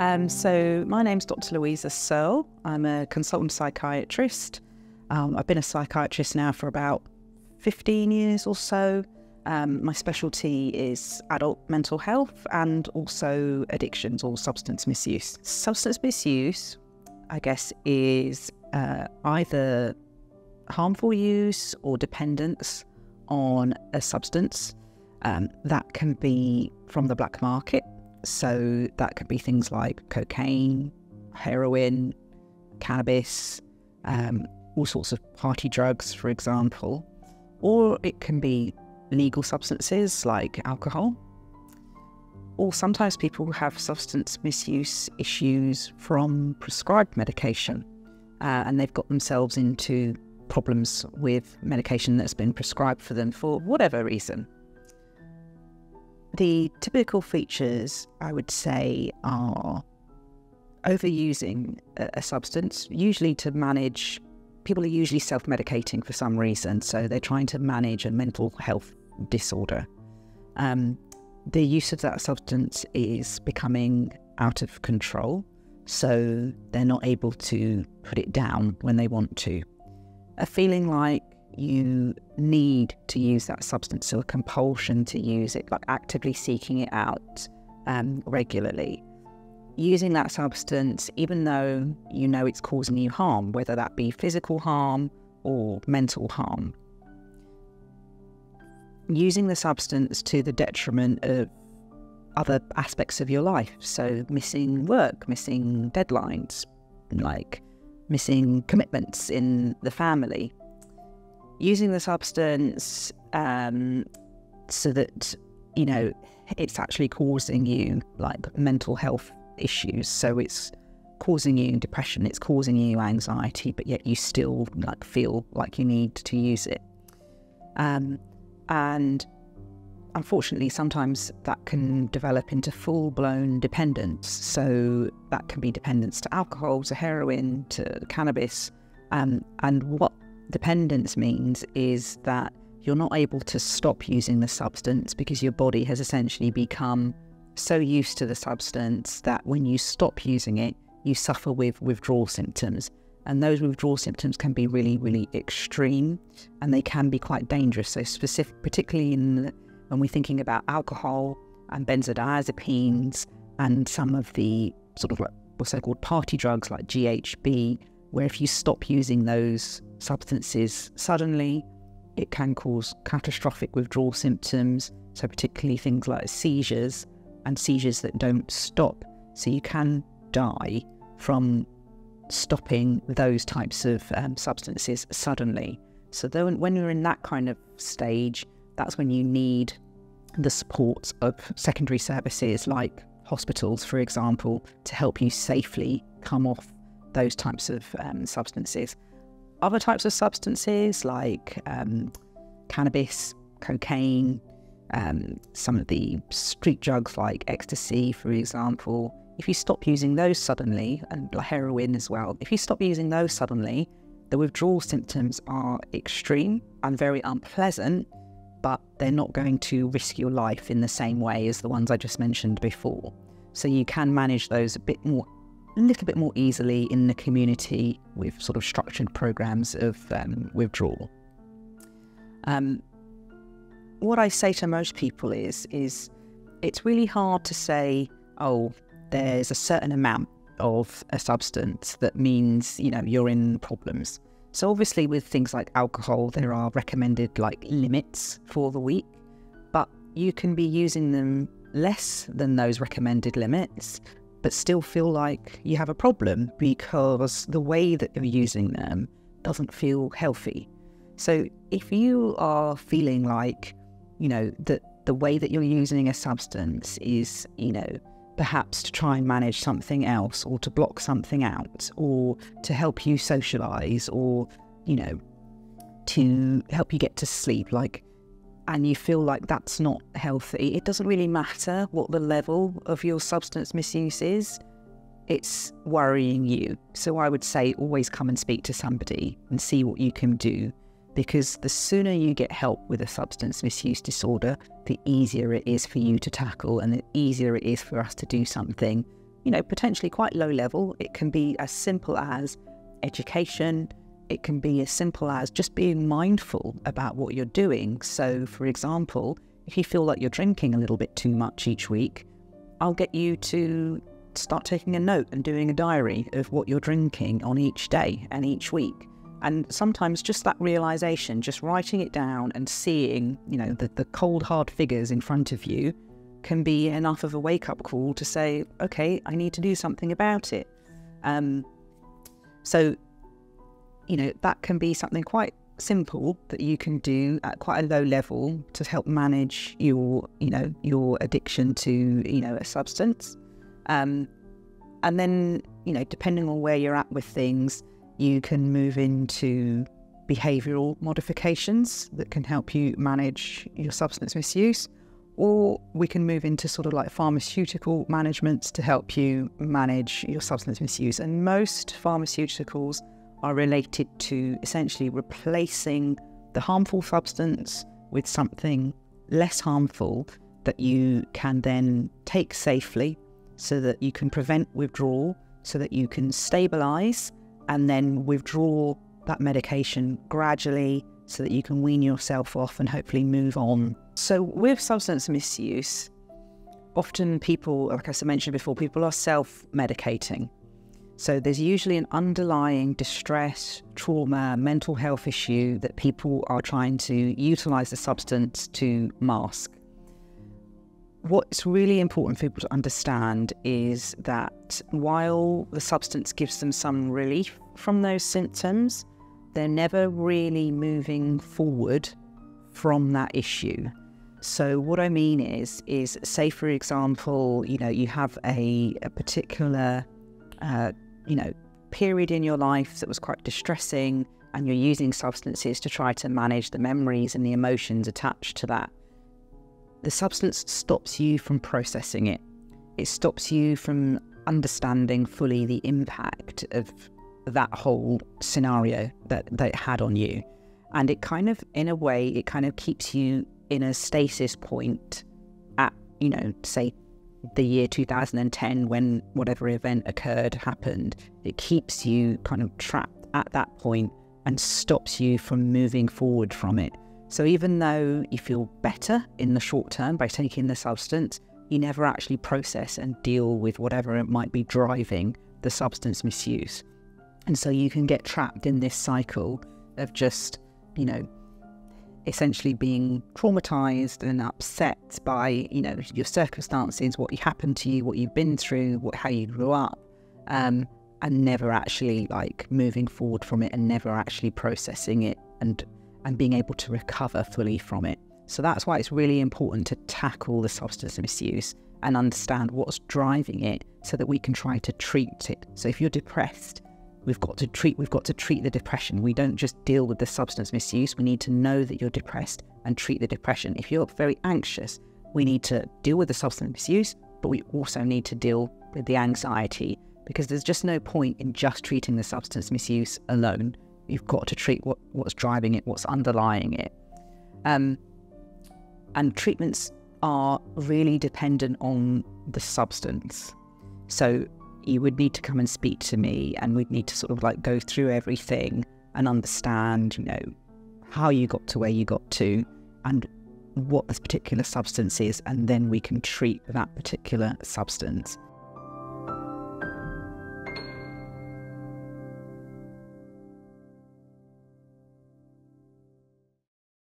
So my name's Dr. Luisa Searle. I'm a consultant psychiatrist. I've been a psychiatrist now for about 15 years or so. My specialty is adult mental health and also addictions or substance misuse. Substance misuse, I guess, is either harmful use or dependence on a substance. That can be from the black market. So that could be things like cocaine, heroin, cannabis, all sorts of party drugs, for example. Or it can be legal substances like alcohol. Or sometimes people have substance misuse issues from prescribed medication, and they've got themselves into problems with medication that's been prescribed for them for whatever reason. The typical features, I would say, are overusing a substance, usually to manage. People are usually self-medicating for some reason, so they're trying to manage a mental health disorder. The use of that substance is becoming out of control, so they're not able to put it down when they want to. A feeling like you need to use that substance, so a compulsion to use it, like actively seeking it out regularly. Using that substance, even though you know it's causing you harm, whether that be physical harm or mental harm. Using the substance to the detriment of other aspects of your life, so missing work, missing deadlines, like missing commitments in the family. Using the substance so that, you know, it's actually causing you like mental health issues. So it's causing you depression, it's causing you anxiety, but yet you still like feel like you need to use it. And unfortunately, sometimes that can develop into full-blown dependence. So that can be dependence to alcohol, to heroin, to cannabis. And what dependence means is that you're not able to stop using the substance because your body has essentially become so used to the substance that when you stop using it, you suffer with withdrawal symptoms. And those withdrawal symptoms can be really, really extreme, and they can be quite dangerous. So particularly when we're thinking about alcohol and benzodiazepines and some of the sort of like what's so-called party drugs like GHB, where if you stop using those substances suddenly, it can cause catastrophic withdrawal symptoms, so particularly things like seizures and seizures that don't stop. So you can die from stopping those types of substances suddenly. So when you're in that kind of stage, that's when you need the support of secondary services like hospitals, for example, to help you safely come off those types of substances. Other types of substances like cannabis, cocaine, some of the street drugs like ecstasy, for example, if you stop using those suddenly, and heroin as well, if you stop using those suddenly, the withdrawal symptoms are extreme and very unpleasant, but they're not going to risk your life in the same way as the ones I just mentioned before. So you can manage those a little bit more easily in the community with sort of structured programs of withdrawal. What I say to most people is it's really hard to say, oh, there's a certain amount of a substance that means, you know, you're in problems. So obviously with things like alcohol, there are recommended like limits for the week, but you can be using them less than those recommended limits, but still feel like you have a problem because the way that you're using them doesn't feel healthy. So if you are feeling like, you know, that the way that you're using a substance is, you know, perhaps to try and manage something else or to block something out or to help you socialise or, you know, to help you get to sleep, like, and you feel like that's not healthy, it doesn't really matter what the level of your substance misuse is, it's worrying you. So I would say always come and speak to somebody and see what you can do, because the sooner you get help with a substance misuse disorder, the easier it is for you to tackle and the easier it is for us to do something potentially quite low level. It can be as simple as education. It can be as simple as just being mindful about what you're doing. So, for example, if you feel like you're drinking a little bit too much each week, I'll get you to start taking a note and doing a diary of what you're drinking on each day and each week. And sometimes just that realization, just writing it down and seeing, the cold, hard figures in front of you can be enough of a wake-up call to say, okay, I need to do something about it. So, that can be something quite simple that you can do at quite a low level to help manage your addiction to, a substance. And then, depending on where you're at with things, you can move into behavioural modifications that can help you manage your substance misuse, or we can move into sort of like pharmaceutical managements to help you manage your substance misuse. And most pharmaceuticals are related to essentially replacing the harmful substance with something less harmful that you can then take safely so that you can prevent withdrawal, so that you can stabilise and then withdraw that medication gradually so that you can wean yourself off and hopefully move on. So with substance misuse, often people, like I mentioned before, people are self-medicating. So there's usually an underlying distress, trauma, mental health issue that people are trying to utilise the substance to mask. What's really important for people to understand is that while the substance gives them some relief from those symptoms, they're never really moving forward from that issue. So what I mean is say, for example, you have a particular period in your life that was quite distressing, and you're using substances to try to manage the memories and the emotions attached to that. The substance stops you from processing it. It stops you from understanding fully the impact of that whole scenario that it had on you. And it kind of, in a way, it kind of keeps you in a stasis point at, say, the year 2010 when whatever event happened. It keeps you kind of trapped at that point and stops you from moving forward from it. So even though you feel better in the short term by taking the substance, you never actually process and deal with whatever it might be driving the substance misuse. And so you can get trapped in this cycle of just, essentially being traumatized and upset by, your circumstances, what happened to you, what you've been through, how you grew up, and never actually moving forward from it and never actually processing it and being able to recover fully from it. So that's why it's really important to tackle the substance misuse and understand what's driving it so that we can try to treat it. So if you're depressed, we've got to treat the depression. We don't just deal with the substance misuse. We need to know that you're depressed and treat the depression. If you're very anxious, we need to deal with the substance misuse, but we also need to deal with the anxiety, because there's just no point in just treating the substance misuse alone. You've got to treat what's driving it, what's underlying it. And treatments are really dependent on the substance. So you would need to come and speak to me, and we'd need to sort of go through everything and understand, how you got to where you got to and what this particular substance is, and then we can treat that particular substance.